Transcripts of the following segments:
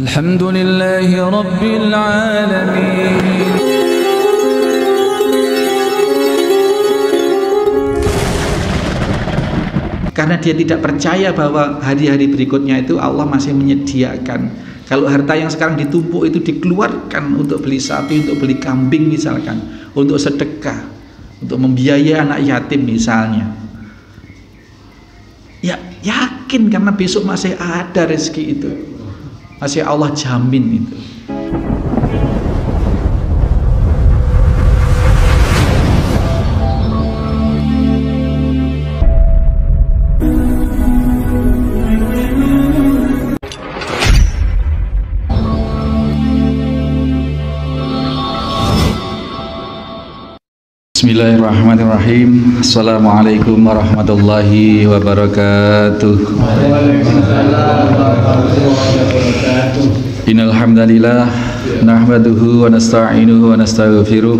Alhamdulillahi Rabbil Alamin. Karena dia tidak percaya bahwa hari-hari berikutnya itu Allah masih menyediakan. Kalau harta yang sekarang ditumpuk itu dikeluarkan untuk beli sapi, untuk beli kambing misalkan, untuk sedekah, untuk membiayai anak yatim misalnya. Ya yakin karena besok masih ada rezeki itu. Masih Allah jamin itu. Bismillahirrahmanirrahim. Assalamualaikum warahmatullahi wabarakatuh. Innal hamdalillah nahmaduhu wa nasta'inuhu wa nastaghfiruh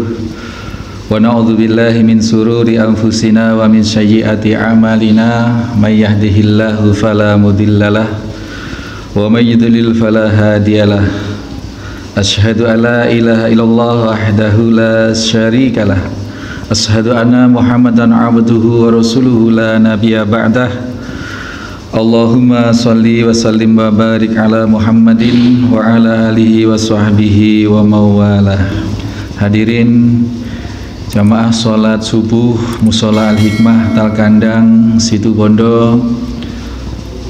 wa na'udzu billahi min sururi anfusina wa min sayyiati a'malina may yahdihillahu fala mudhillalah wa may yudlil fala hadiyalah. Asyhadu an la ilaha illallah wahdahu la syarikalah. Asyhadu anna Muhammadan abduhu wa rasuluhu la nabiyya ba'dah. Allahumma salli wa sallim wa barik ala Muhammadin wa ala alihi wa sahbihi wa mawalah. Hadirin jamaah sholat subuh Mushola Al-Hikmah Talkandang Situbondo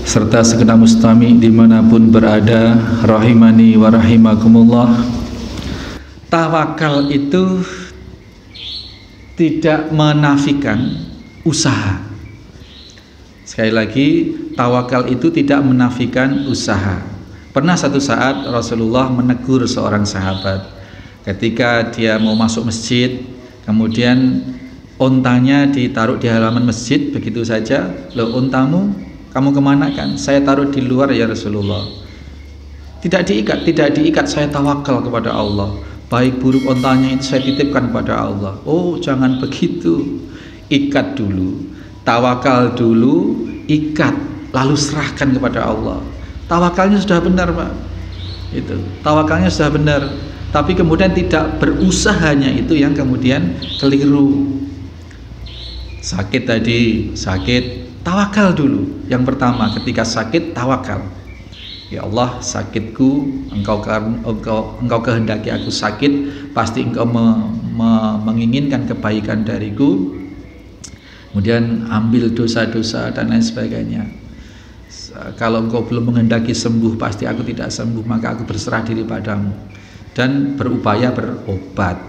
serta segenap mustami dimanapun berada, rahimani wa rahimakumullah. Tawakal itu tidak menafikan usaha. Sekali lagi, tawakal itu tidak menafikan usaha. Pernah satu saat Rasulullah menegur seorang sahabat ketika dia mau masuk masjid, kemudian ontanya ditaruh di halaman masjid begitu saja. Loh, ontamu kamu kemana kan? Saya taruh di luar ya Rasulullah. Tidak diikat, saya tawakal kepada Allah. Baik buruk ontanya itu saya titipkan kepada Allah. Oh, jangan begitu. Ikat dulu, tawakal dulu, ikat, lalu serahkan kepada Allah. Tawakalnya sudah benar, Pak. Itu, tawakalnya sudah benar. Tapi kemudian tidak berusahanya itu yang kemudian keliru. Sakit tadi, sakit, tawakal dulu. Yang pertama, ketika sakit tawakal. Ya Allah, sakitku engkau kehendaki aku sakit, pasti engkau menginginkan kebaikan dariku. Kemudian ambil dosa-dosa dan lain sebagainya. Kalau engkau belum menghendaki sembuh, pasti aku tidak sembuh, maka aku berserah diri padamu. Dan berupaya berobat.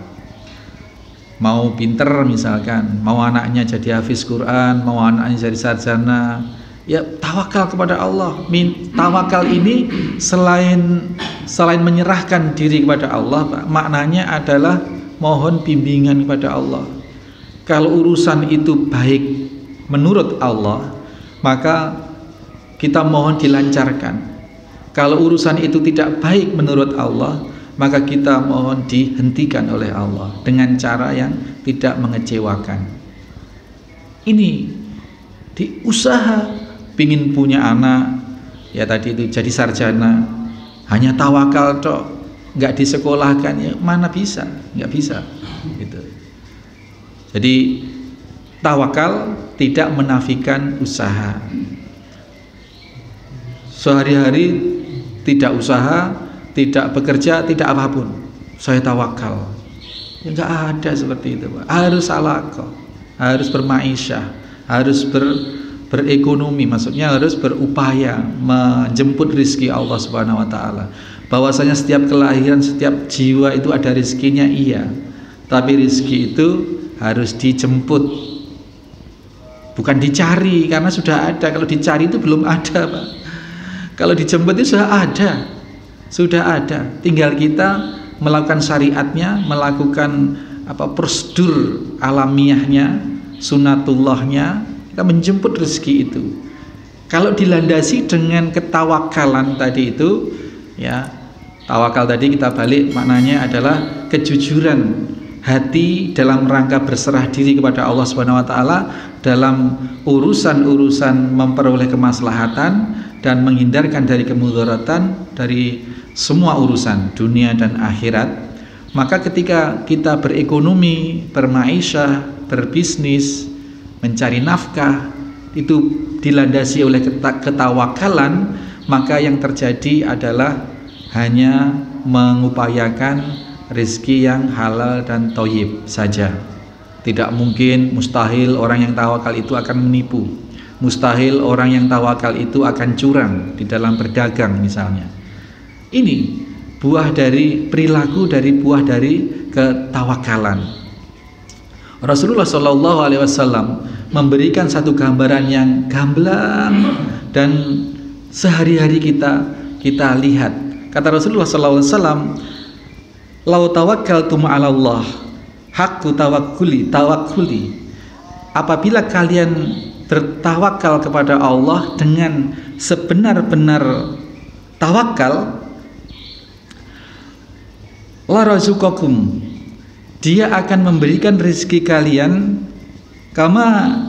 Mau pinter misalkan, mau anaknya jadi hafiz Quran, mau anaknya jadi sarjana, ya tawakal kepada Allah. Tawakal ini selain menyerahkan diri kepada Allah, Pak, maknanya adalah mohon bimbingan kepada Allah. Kalau urusan itu baik menurut Allah, maka kita mohon dilancarkan. Kalau urusan itu tidak baik menurut Allah, maka kita mohon dihentikan oleh Allah dengan cara yang tidak mengecewakan. Ini diusaha, pingin punya anak, ya tadi itu jadi sarjana, hanya tawakal tok, nggak disekolahkan, ya mana bisa, nggak bisa, gitu. Jadi tawakal tidak menafikan usaha. Sehari-hari tidak usaha, tidak bekerja, tidak apapun, saya tawakal, ya nggak ada seperti itu, Pak. Harus alaqah, harus bermaisyah, harus berekonomi, maksudnya harus berupaya menjemput rizki Allah Subhanahu wa ta'ala. Bahwasanya setiap kelahiran, setiap jiwa itu ada rizkinya, iya, tapi rizki itu harus dijemput, bukan dicari, karena sudah ada. Kalau dicari itu belum ada, Pak. Kalau dijemput itu sudah ada, tinggal kita melakukan syariatnya, melakukan prosedur alamiahnya, sunatullahnya, kita menjemput rezeki itu. Kalau dilandasi dengan ketawakalan tadi itu, ya tawakal tadi kita balik maknanya adalah kejujuran hati dalam rangka berserah diri kepada Allah Subhanahu wa taala dalam urusan-urusan memperoleh kemaslahatan dan menghindarkan dari kemudaratan, dari semua urusan dunia dan akhirat, maka ketika kita berekonomi, bermaisha, berbisnis, mencari nafkah, itu dilandasi oleh ketawakalan, maka yang terjadi adalah hanya mengupayakan rezeki yang halal dan thayyib saja. Tidak mungkin, mustahil orang yang tawakal itu akan menipu. Mustahil orang yang tawakal itu akan curang di dalam berdagang misalnya. Ini buah dari perilaku, dari buah dari ketawakalan. Rasulullah SAW memberikan satu gambaran yang gamblang dan sehari-hari kita lihat. Kata Rasulullah SAW, "Lau tawakkaltum 'ala Allah, haqqu tawakkuli." Apabila kalian bertawakal kepada Allah dengan sebenar-benar tawakal, la razuqakum, Dia akan memberikan rezeki kalian kama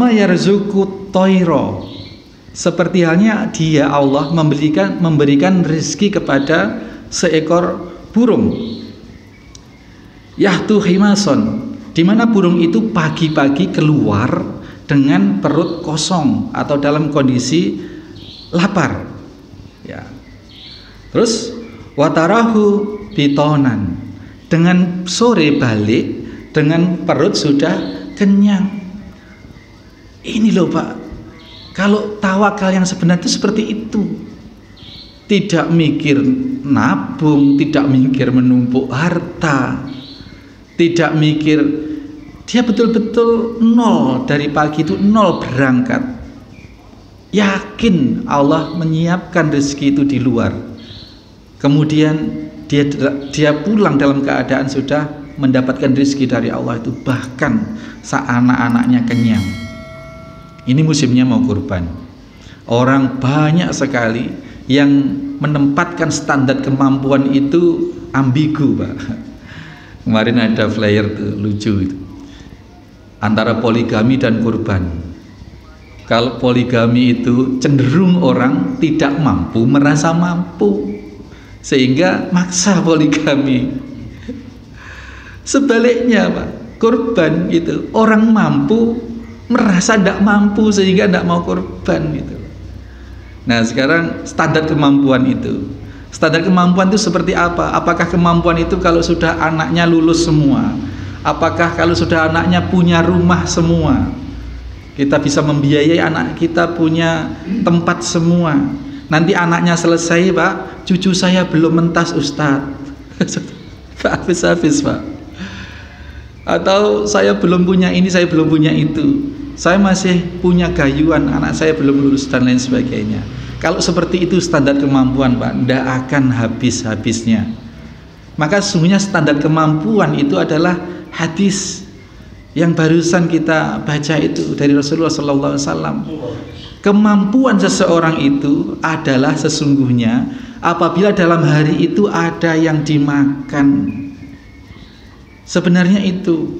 yarzuqut thaira, seperti halnya Dia, Allah, memberikan rezeki kepada seekor burung. Yahtu himason, di mana burung itu pagi-pagi keluar dengan perut kosong atau dalam kondisi lapar. Ya. Terus watarahu bitonan, dengan sore balik dengan perut sudah kenyang. Ini loh Pak, kalau tawakal yang sebenarnya itu seperti itu. Tidak mikir nabung, tidak mikir menumpuk harta, tidak mikir, dia betul-betul nol, dari pagi itu nol berangkat. Yakin Allah menyiapkan rezeki itu di luar. Kemudian dia pulang dalam keadaan sudah mendapatkan rezeki dari Allah itu, bahkan saat anak-anaknya kenyang. Ini musimnya mau kurban. Orang banyak sekali yang menempatkan standar kemampuan itu ambigu, Pak. Kemarin ada flyer tuh lucu itu, antara poligami dan kurban. Kalau poligami itu cenderung orang tidak mampu merasa mampu, sehingga maksa poligami. Sebaliknya Pak, kurban itu orang mampu merasa tidak mampu sehingga tidak mau kurban gitu. Nah sekarang standar kemampuan itu, standar kemampuan itu seperti apa? Apakah kemampuan itu kalau sudah anaknya lulus semua? Apakah kalau sudah anaknya punya rumah semua? Kita bisa membiayai anak kita punya tempat semua. Nanti anaknya selesai Pak, cucu saya belum mentas Ustadz. Habis-habis Pak. Atau saya belum punya ini, saya belum punya itu, saya masih punya gayuan, anak saya belum lulus dan lain sebagainya. Kalau seperti itu standar kemampuan Pak, tidak akan habis-habisnya. Maka sesungguhnya standar kemampuan itu adalah hadis yang barusan kita baca itu dari Rasulullah SAW. Kemampuan seseorang itu adalah sesungguhnya apabila dalam hari itu ada yang dimakan. Sebenarnya itu,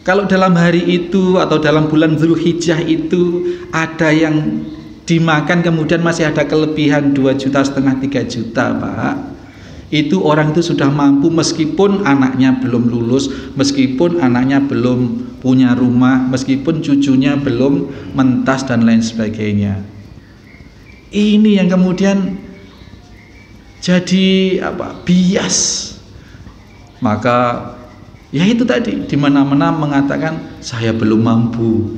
kalau dalam hari itu atau dalam bulan Dzulhijjah itu ada yang dimakan, kemudian masih ada kelebihan 2,5 juta 3 juta Pak, itu orang itu sudah mampu meskipun anaknya belum lulus, meskipun anaknya belum punya rumah, meskipun cucunya belum mentas dan lain sebagainya. Ini yang kemudian jadi bias. Maka ya itu tadi, di mana-mana mengatakan saya belum mampu,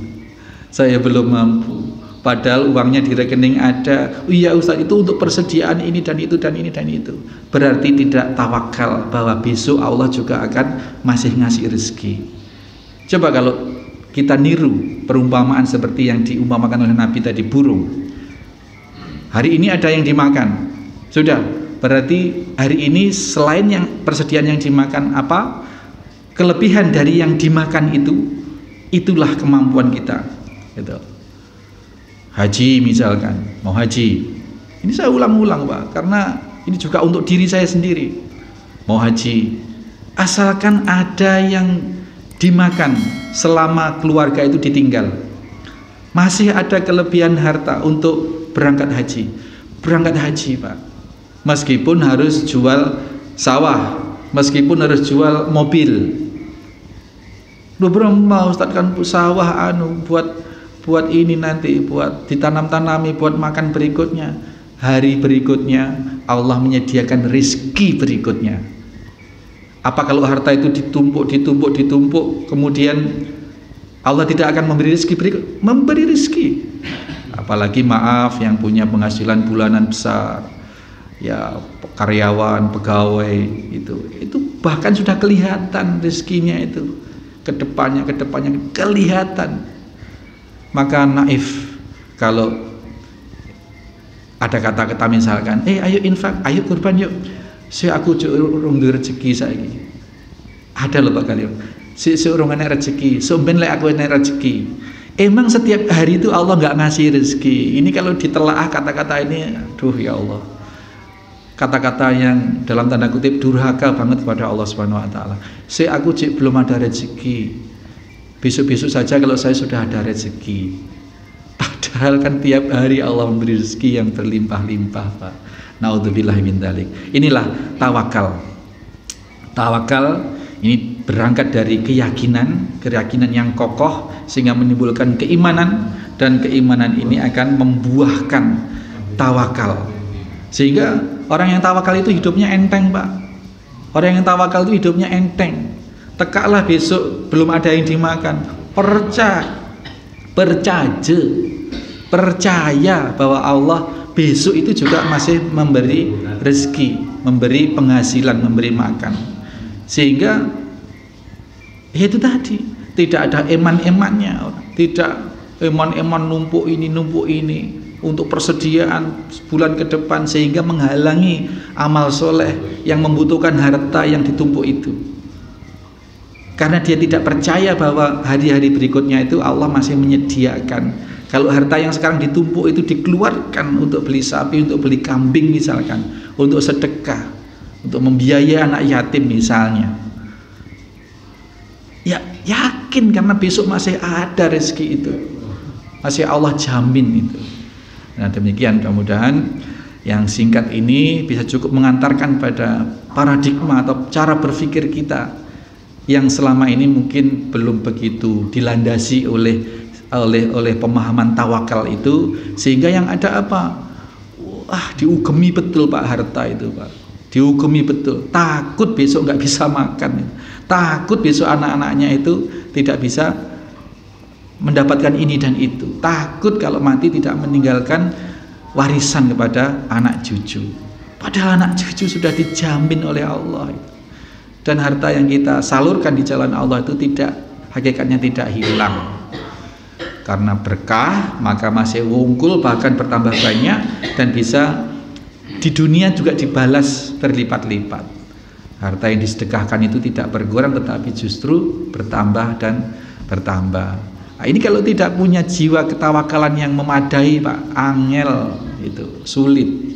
saya belum mampu. Padahal uangnya di rekening ada. Oh iya Ustaz, itu untuk persediaan ini dan itu dan ini dan itu. Berarti tidak tawakal bahwa besok Allah juga akan masih ngasih rezeki. Coba kalau kita niru perumpamaan seperti yang diumpamakan oleh Nabi tadi, burung. Hari ini ada yang dimakan, sudah. Berarti hari ini selain yang persediaan yang dimakan apa? Kelebihan dari yang dimakan itu, itulah kemampuan kita gitu. Haji misalkan, mau haji, ini saya ulang-ulang Pak, karena ini juga untuk diri saya sendiri. Mau haji, asalkan ada yang dimakan selama keluarga itu ditinggal, masih ada kelebihan harta untuk berangkat haji, berangkat haji Pak, meskipun harus jual sawah, meskipun harus jual mobil. Loh berapa Ustaz, kan sawah buat ini nanti, buat ditanam-tanami, buat makan berikutnya. Hari berikutnya Allah menyediakan rizki berikutnya. Apa kalau harta itu ditumpuk, kemudian Allah tidak akan memberi rizki berikut? Memberi rizki. Apalagi maaf yang punya penghasilan bulanan besar, ya karyawan, pegawai, itu bahkan sudah kelihatan rizkinya itu. Kedepannya kelihatan. Maka naif kalau ada kata-kata misalkan, ayo infak, ayo kurban yuk, aku urung duwe rezeki saiki. Ada loh Pak kalian, urung enek rezeki, somben lek aku enek rezeki. Emang setiap hari itu Allah nggak ngasih rezeki? Ini kalau ditelaah kata-kata ini, aduh ya Allah, kata-kata yang dalam tanda kutip durhaka banget kepada Allah Subhanahu wa taala. Aku belum ada rezeki. Besok-besok saja kalau saya sudah ada rezeki. Padahal kan tiap hari Allah memberi rezeki yang berlimpah-limpah, Pak. Naudzubillah min dzalik. Inilah tawakal. Tawakal ini berangkat dari keyakinan yang kokoh sehingga menimbulkan keimanan, dan keimanan ini akan membuahkan tawakal. Sehingga orang yang tawakal itu hidupnya enteng Pak. Orang yang tawakal itu hidupnya enteng. Tekaklah besok belum ada yang dimakan, percaya bahwa Allah besok itu juga masih memberi rezeki, memberi penghasilan, memberi makan. Sehingga itu tadi tidak ada eman-emannya, tidak eman-eman numpuk ini untuk persediaan bulan ke depan, sehingga menghalangi amal soleh yang membutuhkan harta yang ditumpuk itu. Karena dia tidak percaya bahwa hari-hari berikutnya itu Allah masih menyediakan. Kalau harta yang sekarang ditumpuk itu dikeluarkan untuk beli sapi, untuk beli kambing misalkan, untuk sedekah, untuk membiayai anak yatim misalnya, ya yakin karena besok masih ada rezeki itu, masih Allah jamin itu. Nah demikian, mudah-mudahan yang singkat ini bisa cukup mengantarkan pada paradigma atau cara berpikir kita yang selama ini mungkin belum begitu dilandasi oleh pemahaman tawakal itu, sehingga yang ada apa? Diugemi betul Pak harta itu Pak, diugemi betul. Takut besok nggak bisa makan, takut besok anak-anaknya itu tidak bisa mendapatkan ini dan itu, takut kalau mati tidak meninggalkan warisan kepada anak cucu. Padahal anak cucu sudah dijamin oleh Allah. Dan harta yang kita salurkan di jalan Allah itu hakikatnya tidak hilang. Karena berkah maka masih wungkul, bahkan bertambah banyak, dan bisa di dunia juga dibalas berlipat-lipat. Harta yang disedekahkan itu tidak berkurang tetapi justru bertambah dan bertambah. Nah, ini kalau tidak punya jiwa ketawakalan yang memadai Pak, angel itu, sulit.